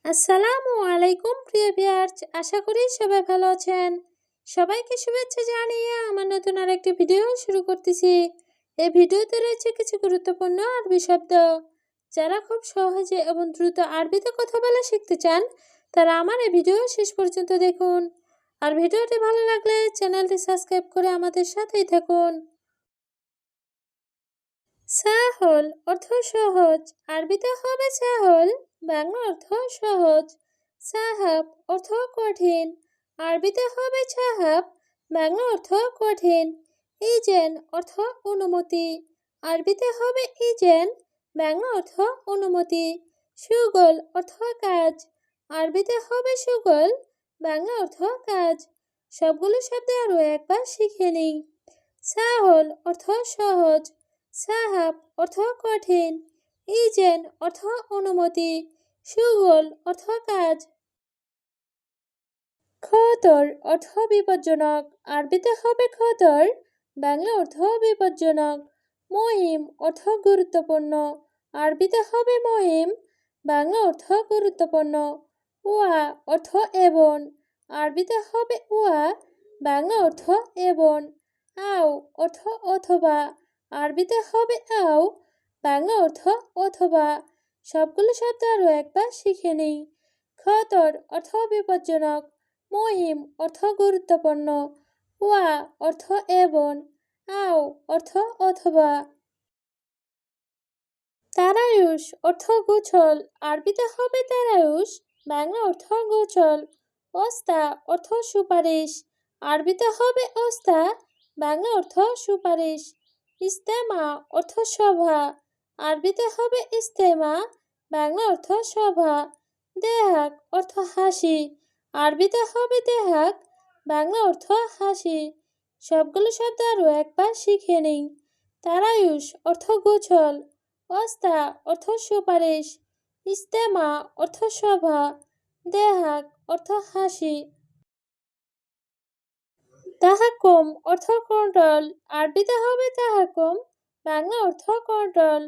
আসসালামু আলাইকুম প্রিয় ভিউয়ার্স, আশা করি সবাই ভালো আছেন। সবাইকে শুভেচ্ছা জানিয়ে আমার নতুন আরেকটি ভিডিও শুরু করতেছি। এই ভিডিওতে রয়েছে কিছু গুরুত্বপূর্ণ আরবি শব্দ। যারা খুব সহজে এবং দ্রুত আরবিতে কথা বলা শিখতে চান, তারা আমার এই ভিডিও শেষ পর্যন্ত দেখুন। আর ভিডিওটি ভালো লাগলে চ্যানেলটি সাবস্ক্রাইব করে আমাদের সাথেই থাকুন। সাহল অর্থ সহজ, আরবিতে হবে সাহল, বাংলা অর্থ সহজ। সাহাব অর্থ কঠিন, আরবিতে হবে সাহাব, বাংলা অর্থ কঠিন। ইজেন অর্থ অনুমতি, আরবিতে হবে ইজেন, বাংলা অর্থ অনুমতি। সুগল অর্থ কাজ, আরবিতে হবে সুগল, বাংলা অর্থ কাজ। সবগুলো শব্দ আরও একবার শিখে নিই। সাহল অর্থ সহজ, সাহাব অর্থ কঠিন, ইজেন অর্থ অনুমতি, সুগল অর্থ কাজ। খতর অর্থ বিপজ্জনক, আরবিতে হবে খতর, বাংলা অর্থ বিপজ্জনক। মহিম অর্থ গুরুত্বপূর্ণ, আরবিতে হবে মহিম, বাংলা অর্থ গুরুত্বপূর্ণ। উয়া অর্থ এবং, আরবিতে হবে উয়া, বাংলা অর্থ এবং। আও অর্থ অথবা, আরবিতে হবে আও, বাংলা অর্থ অথবা। সবগুলো শব্দ আরও একবার শিখে নিই। খতর অর্থ বিপজ্জনক, মহিম অর্থ গুরুত্বপূর্ণ, ওয়া অর্থ এবং, আও অর্থ অথবা। তারায়ুষ অর্থ গোছল, আরবিতে হবে তারায়ুষ, বাংলা অর্থ গোছল। ওস্তা অর্থ সুপারিশ, আরবিতে হবে ওস্তা, বাংলা অর্থ সুপারিশ। ইস্তেমা অর্থ সভা, আরবিতে হবে ইস্তেমা, বাংলা অর্থ সভা। দেহাক অর্থ হাসি, আরবিতে হবে দেহাক, বাংলা অর্থ হাসি। সবগুলো শব্দ আরও একবার শিখে নিই। তারায়ুষ অর্থ গোছল, ওস্তা অর্থ সুপারিশ, ইস্তেমা অর্থ সভা, দেহাক অর্থ হাসি। তাহাকুম অর্থ কন্ট্রোল, আরবিতে হবে তাহাকুম, বাংলা অর্থ কন্ট্রোল।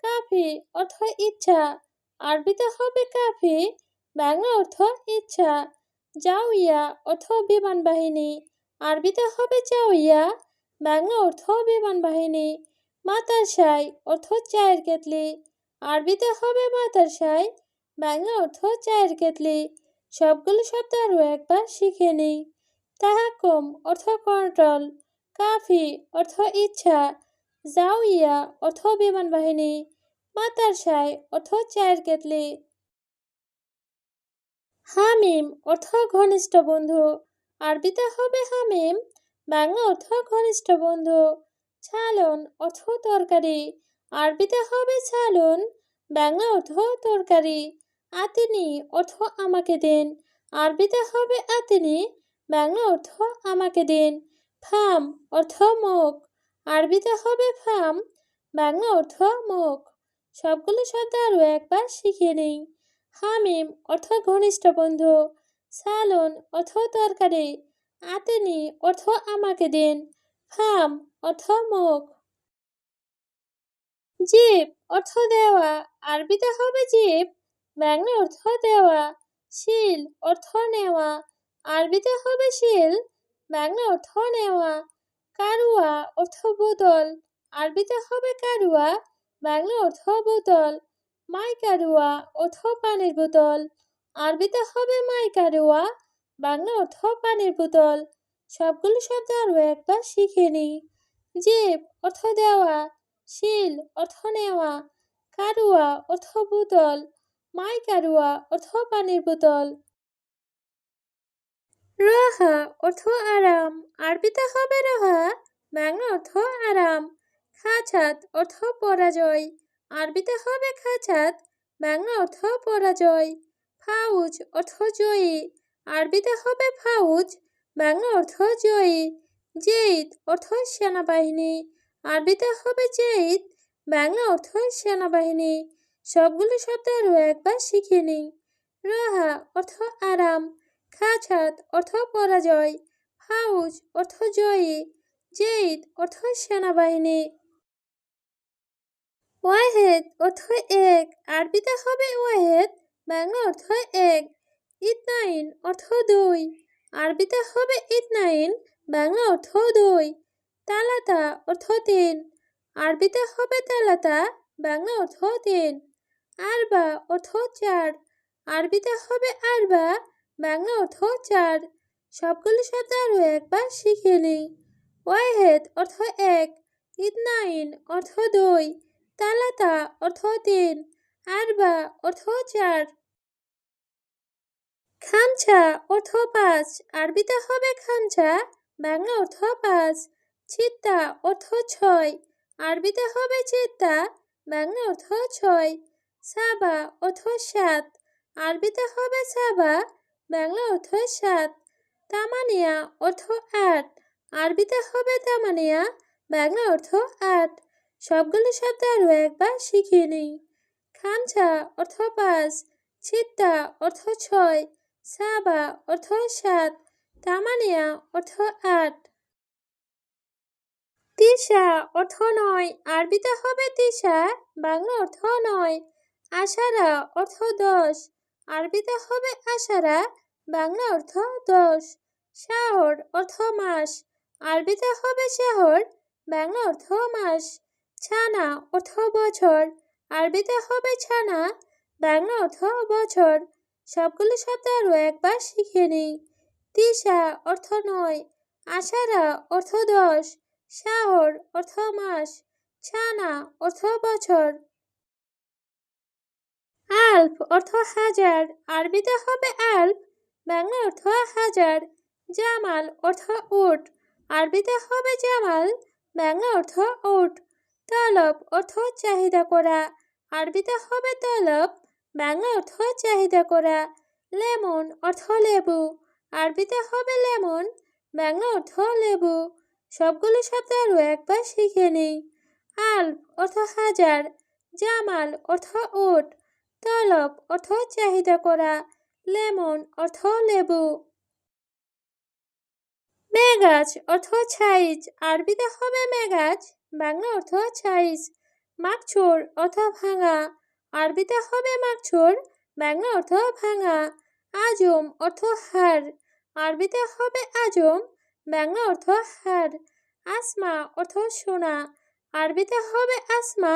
কাফি অর্থ ইচ্ছা, আরবিতে হবে কাফি, বাংলা অর্থ ইচ্ছা। জাউইয়া অর্থ বিমান বাহিনী, আরবিতে হবে জাউইয়া, বাংলা অর্থ বিমান বাহিনী। মাতারসাই অর্থ চায়ের কেতলি, আরবিতে হবে মাতারসাই, বাংলা অর্থ চায়ের কেতলি। সবগুলো শব্দ আরও একবার শিখে নিই। তাহাকুম অর্থ কন্ট্রোল, কাফি অর্থ ইচ্ছা, জাউইয়া অর্থ বিমান বাহিনী, মাতারসাই অর্থ চায়ের কেতলি। হামিম অর্থ ঘনিষ্ঠ বন্ধু, আরবিতে হবে হামিম, বাংলা অর্থ ঘনিষ্ঠ বন্ধু। ছালন অর্থ তরকারি, আরবিতে হবে ছালন, বাংলা অর্থ তরকারি। আতিনি অর্থ আমাকে দিন, আরবিতে হবে আতিনি, বাংলা অর্থ আমাকে দিন। ফাম অর্থ মুখ, আরবিতে হবে ফাম, বাংলা অর্থ মুখ। সবগুলো শব্দ আরও একবার শিখে নিই। হামিম অর্থ ঘনিষ্ঠ বন্ধু, সালন অর্থ তরকারি, আতেনি অর্থ আমাকে দিন, ফাম অর্থ মুখ। জিপ অর্থ দেওয়া, আরবিতে হবে জিপ, বাংলা অর্থ দেওয়া। শিল অর্থ নেওয়া, আরবিতে হবে শিল, বাংলা অর্থ নেওয়া। কারুয়া অর্থ বোতল, আরবিতে হবে কারুয়া, বাংলা অর্থ বোতল। মাই কারুয়া অর্থ পানির বোতল, আরবিতে হবে মাই কারুয়া, বাংলা অর্থ পানির বোতল। সবগুলো শব্দ আরও একবার শিখে নিই। জিপ অর্থ দেওয়া, শিল অর্থ নেওয়া, কারুয়া অর্থ বোতল, মাই কারুয়া অর্থ পানির বোতল। রাহা অর্থ আরাম, আরবিতে হবে রাহা, বাংলা অর্থ আরাম। খাচাত অর্থ পরাজয়, আরবিতে হবে খাচাত, বাংলা অর্থ পরাজয়। ফাউজ অর্থ জয়ী, আরবিতে হবে ফাউজ, বাংলা অর্থ জয়ী। জেইদ অর্থ সেনাবাহিনী, আরবিতে হবে জেইদ, বাংলা অর্থ সেনাবাহিনী। সবগুলো শব্দ আরও একবার শিখে নিই। রাহা অর্থ আরাম, খাচাত অর্থ পরাজয়, ফাউজ অর্থ জয়ী, জেইদ অর্থ সেনাবাহিনী। ওয়াহেদ অর্থ এক, আরবিতে হবে ওয়াহেদ, বাংলা অর্থ এক। ইথনাইন অর্থ দুই, আরবিতে হবে ইথনাইন, বাংলা অর্থ দুই। তালাতা অর্থ তিন, আরবিতে হবে তালাতা, বাংলা অর্থ তিন। আরবা অর্থ চার, আরবিতে হবে আরবা, বাংলা অর্থ চার। সবগুলো শব্দ আরও একবার শিখে নিই। ওয়াহেদ অর্থ এক, ইথনাইন অর্থ দুই, তালাতা অর্থ তিন, আরবা অর্থ চার। খামছা অর্থ পাঁচ, আরবিতে হবে খামছা, বাংলা অর্থ পাঁচ। চিত্তা অর্থ ছয়, আরবিতে হবে চিত্তা, বাংলা অর্থ ছয়। সাবা অর্থ সাত, আরবিতে হবে সাবা, বাংলা অর্থ সাত। তামানিয়া অর্থ আট, আরবিতে হবে তামানিয়া, বাংলা অর্থ আট। সবগুলো শব্দ আরও একবার শিখিয়ে নিই। খামছা অর্থ পাঁচ, চিত্তা অর্থ ছয়, সাবা অর্থ সাত, তামানিয়া অর্থ আট। তিসা অর্থ নয়, আরবিতে হবে তিসা, বাংলা অর্থ নয়। আষাঢ়া অর্থ দশ, আরবিতে হবে আষাঢ়া, বাংলা অর্থ দশ। শাহর অর্থ মাস, আরবিতে হবে শাহর, বাংলা অর্থ মাস। ছানা অর্থ বছর, আরবিতে হবে ছানা, বাংলা অর্থ বছর। সবগুলো শব্দ আরও একবার শিখে নিই। তিসা অর্থ নয়, আষাঢ়া অর্থ দশ, শাহর অর্থ মাস, ছানা অর্থ বছর। আলফ অর্থ হাজার, আরবিতে হবে আলফ, বাংলা অর্থ হাজার। জামাল অর্থ উট, আরবিতে হবে জামাল, বাংলা অর্থ উট। তলব অর্থ চাহিদা করা, আরবিতে হবে তলব, বাংলা অর্থ চাহিদা করা। লেমন অর্থ লেবু, আরবিতে হবে লেমন, বাংলা অর্থ লেবু। সবগুলো শব্দ আরও একবার শিখে নিই। আলফ অর্থ হাজার, জামাল অর্থ উট, তলব অর্থ চাহিদা করা, লেমন অর্থ লেবু। মেগাজ অর্থ সাইজ, আরবিতে হবে মেগাজ, বাংলা অর্থ সাইজ। মাকছুর অর্থ ভাঙা, আরবিতে হবে মাকছুর, বাংলা অর্থ ভাঙা। আজম অর্থ হার, আরবিতে হবে আজম, বাংলা অর্থ হার। আসমা অর্থ সোনা, আরবিতে হবে আসমা,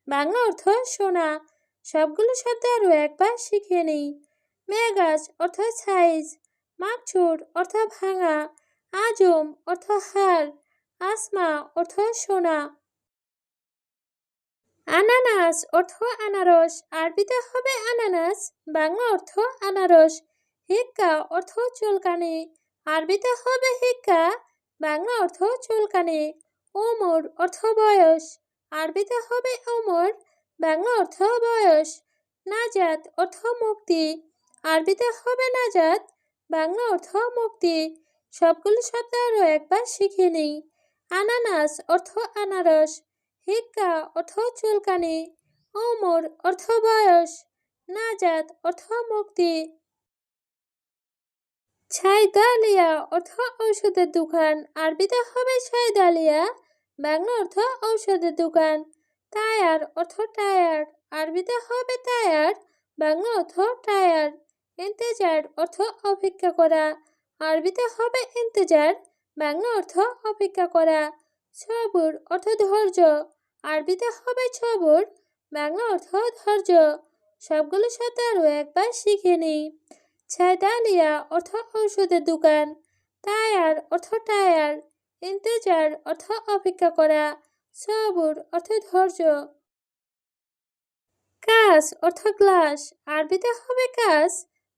বাংলা অর্থ সোনা। সবগুলো শব্দ আরও একবার শিখে নিই। মেগাজ অর্থ সাইজ, মাকছুর অর্থ ভাঙা, আজম অর্থ হার, আসমা অর্থ সোনা। আনানাস অর্থ আনারস, আরবিতে হবে আনানাস, বাংলা অর্থ আনারস। হিক্কা অর্থ চুলকানি, আরবিতে হবে হিক্কা, বাংলা অর্থ চুলকানি। ওমর অর্থ বয়স, আরবিতে হবে ওমর, বাংলা অর্থ বয়স। নাজাত অর্থ মুক্তি, আরবিতে হবে নাজাত, বাংলা অর্থ মুক্তি। সবগুলো শব্দ আরও একবার শিখে নিই। আনানাস অর্থ আনারস, হিক্কা অর্থ চুলকানি, ওমর অর্থ বয়স, নাজাত অর্থ মুক্তি। ছাইদালিয়া অর্থ ঔষধের দোকান, আরবিতে হবে ছাইদালিয়া, বাংলা অর্থ ঔষধের দোকান। টায়ার অর্থ টায়ার, আরবিতে হবে টায়ার, বাংলা অর্থ টায়ার। ইন্তেজার অর্থ অপেক্ষা করা, আরবিতে হবে ইন্তেজার, বাংলা অর্থ অপেক্ষা করা। সবুর অর্থ ধৈর্য, আরবিতে হবে সবুর, বাংলা অর্থ ধৈর্য। সবগুলো শব্দ আরও একবার শিখে নিই। ছাইদালিয়া অর্থ ঔষধের দোকান, টায়ার অর্থ টায়ার, ইন্তেজার অর্থ অপেক্ষা করা, সবুর অর্থ ধৈর্য। কাস অর্থ গ্লাস, আরবিতে হবে কাস,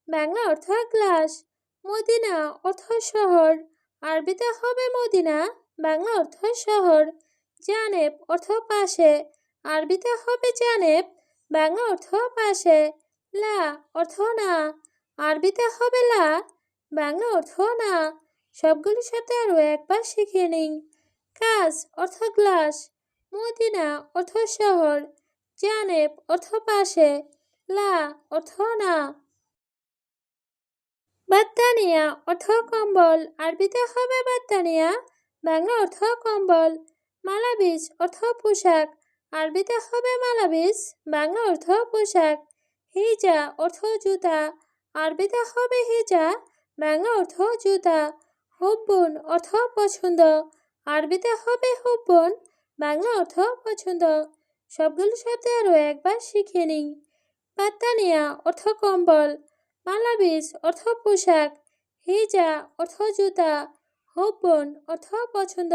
বাংলা অর্থ গ্লাস। মদিনা অর্থ শহর, আরবিতে হবে মদিনা, বাংলা অর্থ শহর। জানেব অর্থ পাশে, আরবিতে হবে জানেব, বাংলা অর্থ পাশে। লা অর্থ না, আরবিতে হবে লা, বাংলা অর্থ না। সবগুলো শব্দ আরও একবার শিখে নিন। কাস অর্থ গ্লাস, মদিনা অর্থ শহর, জানেব অর্থ পাশে, লা অর্থ না। বাত্তানিয়া অর্থ কম্বল, আরবিতে হবে বাত্তানিয়া, বাংলা অর্থ কম্বল। মালাবিস অর্থ পোশাক, আরবিতে হবে মালাবিস, বাংলা অর্থ পোশাক। হিজা অর্থ জুতা, আরবিতে হবে হিজা, বাংলা অর্থ জুতা। হুব্বুন অর্থ পছন্দ, আরবিতে হবে হুব্বুন, বাংলা অর্থ পছন্দ। সবগুলো শব্দ আরও একবার শিখে নিই। বাত্তানিয়া অর্থ কম্বল, মালাবিস অর্থ পোশাক, হিজা অর্থ জুতা, হুব্বুন অর্থ পছন্দ।